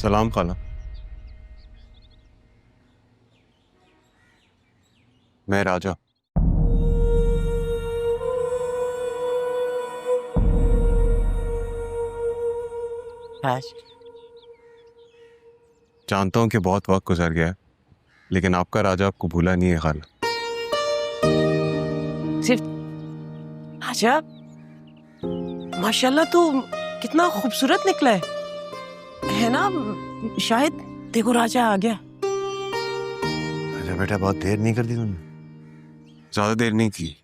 सलाम खाला। मैं राजा। जानता हूं कि बहुत वक्त गुजर गया है, लेकिन आपका राजा आपको भूला नहीं है खाला। सिर्फ राजा, माशाल्लाह तो कितना खूबसूरत निकला है ना? शायद देखो राजा आ गया। अरे बेटा, बहुत देर नहीं कर दी तुमने? ज्यादा देर नहीं की।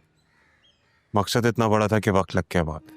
मकसद इतना बड़ा था कि वक्त लग गया बात।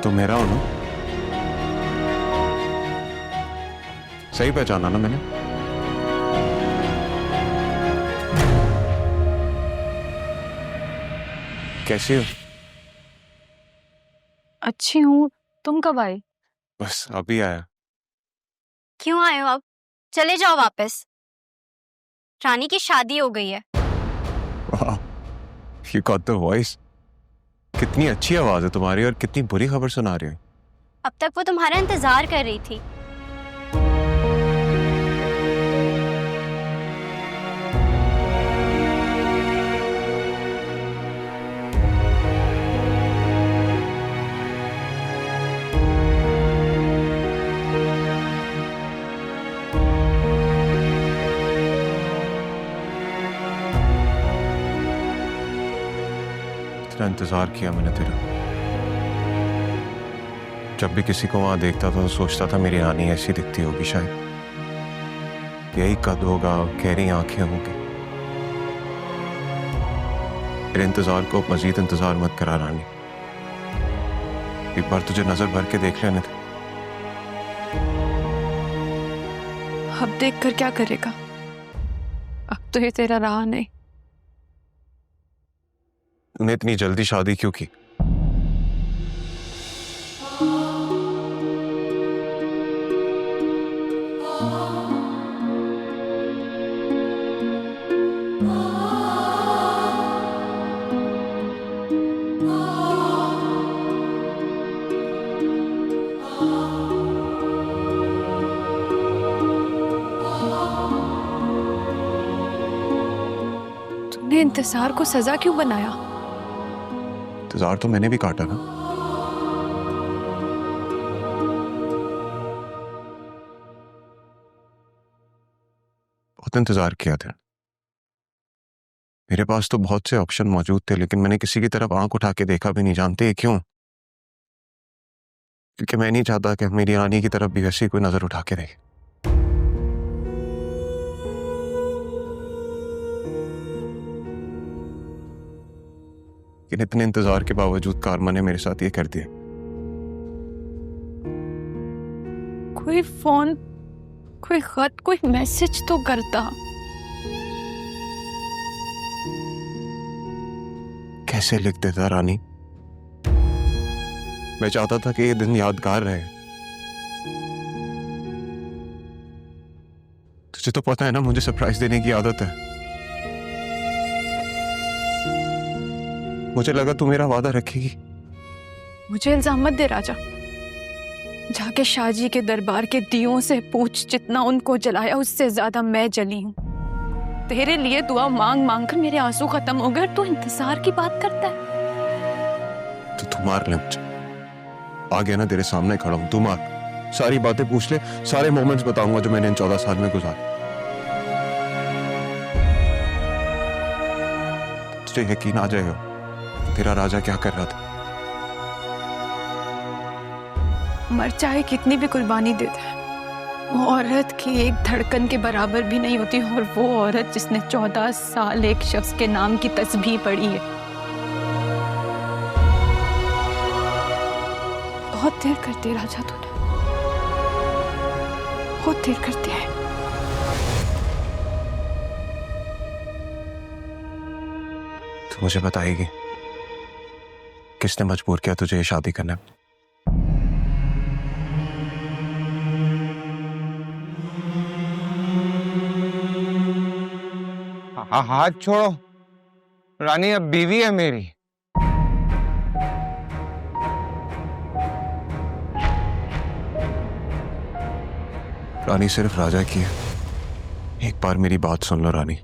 तो मेरा हो ना? सही पहचाना ना मैंने? कैसी हो? अच्छी हूँ। तुम कब आए? बस अभी आया। क्यों आए हो अब? चले जाओ वापस। रानी की शादी हो गई है। वाह, you got the voice। कितनी अच्छी आवाज है तुम्हारी और कितनी बुरी खबर सुना रही हो। अब तक वो तुम्हारा इंतजार कर रही थी। इतना इंतजार किया मैंने तेरा। जब भी किसी को वहां देखता था तो सोचता था मेरी रानी ऐसी दिखती होगी, शायद यही कद होगा, गहरी आंखें होंगी। मेरे इंतजार को मजीद इंतजार मत करा रानी। एक बार तुझे नजर भर के देख लेने थे। अब देख कर क्या करेगा? अब तो ये तेरा रहा नहीं। तूने इतनी जल्दी शादी क्यों की? तूने इंतजार को सजा क्यों बनाया? इंतजार तो मैंने भी काटा ना। बहुत इंतजार किया था। मेरे पास तो बहुत से ऑप्शन मौजूद थे, लेकिन मैंने किसी की तरफ आंख उठा के देखा भी नहीं। जानते क्यों? क्योंकि मैं नहीं चाहता कि मेरी रानी की तरफ भी वैसी कोई नजर उठा के देखे। लेकिन इतने इंतजार के बावजूद कारमा ने मेरे साथ ये कर दिया। कोई फोन, कोई खत, कोई मैसेज तो करता। कैसे लिख देता रानी? मैं चाहता था कि ये दिन यादगार रहे। तुझे तो पता है ना, मुझे सरप्राइज देने की आदत है। मुझे लगा तू मेरा वादा रखेगी। मुझे इल्जाम मत दे राजा। जाके शाहजी के दरबार के दियों से पूछ, जितना उनको जलाया उससे ज्यादा मैं जली हूं। तेरे लिए दुआ मांग मांग कर मेरे आंसू खत्म हो गए, तो इंतजार की बात करता है। तो तू मार ले मुझे। आ गया ना तेरे सामने खड़ा हूं, तू मार, सारी बातें पूछ ले, सारे मोमेंट्स बताऊंगा जो मैंने इन 14 साल में गुजारे। तुझे यकीन आ जाएगा तेरा राजा क्या कर रहा था। मर चाहे कितनी भी कुर्बानी दे दे, वो औरत की एक धड़कन के बराबर भी नहीं होती। और वो औरत जिसने 14 साल एक शख्स के नाम की तस्बीह पढ़ी है। बहुत देर करती है राजा तूने, बहुत देर करती है। तू मुझे बताएगी किसने मजबूर किया तुझे ये शादी करने में? हाथ छोड़ो, रानी अब बीवी है मेरी। रानी सिर्फ राजा की है। एक बार मेरी बात सुन लो रानी,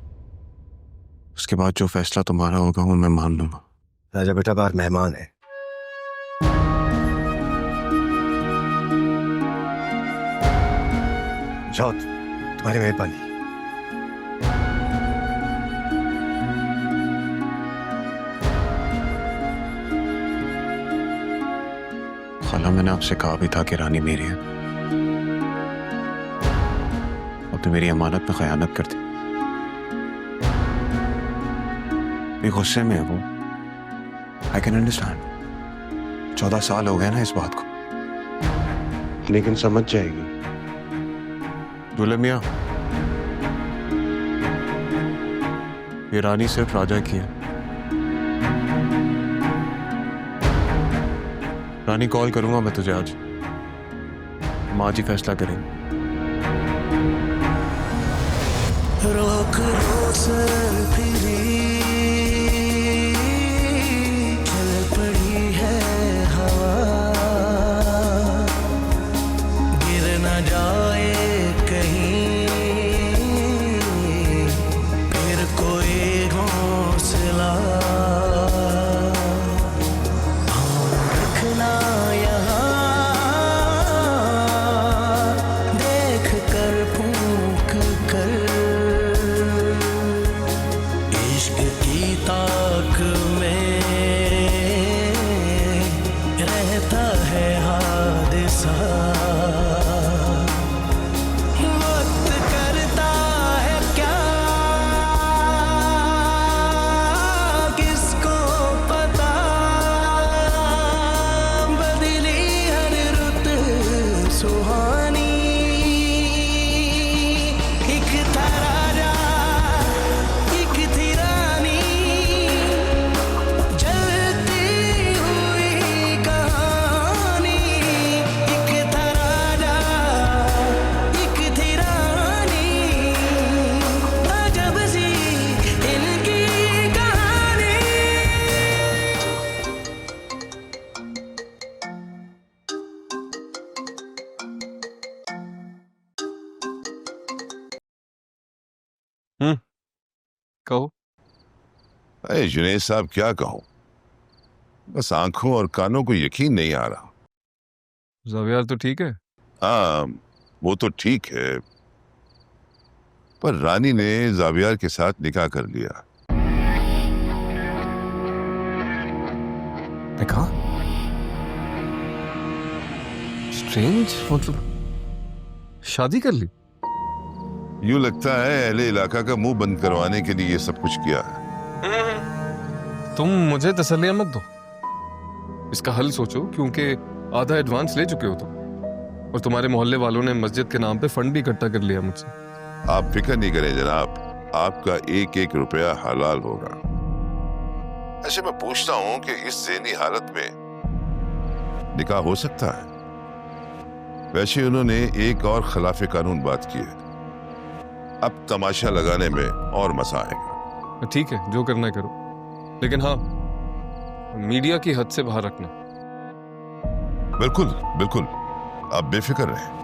उसके बाद जो फैसला तुम्हारा होगा वो मैं मान लूंगा। राजा बेटा बाहर मेहमान है। जाओ, तुम्हारी मेहरबानी। खाला मैंने आपसे कहा भी था कि रानी मेरी है, अब तो मेरी अमानत में खयानत कर दी। भी गुस्से में है वो, आई कैन अंडरस्टैंड। 14 साल हो गए ना इस बात को, लेकिन समझ जाएगी। दूल्हे मियां, ये रानी सिर्फ राजा की है। रानी कॉल करूंगा मैं तुझे आज, हम आज ही फैसला करेंगे। रोक फिरी चल पड़ी है हवा, गिर न जाए कहीं फिर कोई हौसला। रखना यहाँ देख कर फूंक कर, इश्क की ताक में रहता है हादसा। वक्त करता है क्या किसको पता, बदली हर रुत सुहानी। एक था राजा एक थी रानी, जलती हुई कहानी। एक था राजा एक थी रानी, अजब सी इनकी कहानी। कहो। अरे जुनैद साहब क्या कहूं, बस आंखों और कानों को यकीन नहीं आ रहा। ज़ावियार तो ठीक है। हाँ वो तो ठीक है, पर रानी ने ज़ावियार के साथ निकाह कर लिया। देखा, स्ट्रेंज, मतलब शादी कर ली। यूं लगता है अहले इलाका का मुंह बंद करवाने के लिए ये सब कुछ किया है। तुम मुझे तसल्लियां मत दो, इसका हल सोचो, क्योंकि आधा एडवांस ले चुके हो तुम, और तुम्हारे मोहल्ले वालों ने मस्जिद के नाम पे फंड भी इकट्ठा कर लिया मुझसे। आप फिक्र नहीं करें जनाब, आपका एक एक रुपया हलाल होगा। ऐसे मैं पूछता हूं कि इस ज़हनी हालत में निकाह हो सकता है? वैसे उन्होंने एक और खिलाफ कानून बात की है, अब तमाशा लगाने में और मजा आएगा। ठीक है, जो करना है करो, लेकिन हाँ, मीडिया की हद से बाहर रखना। बिल्कुल बिल्कुल, आप बेफिक्र रहें।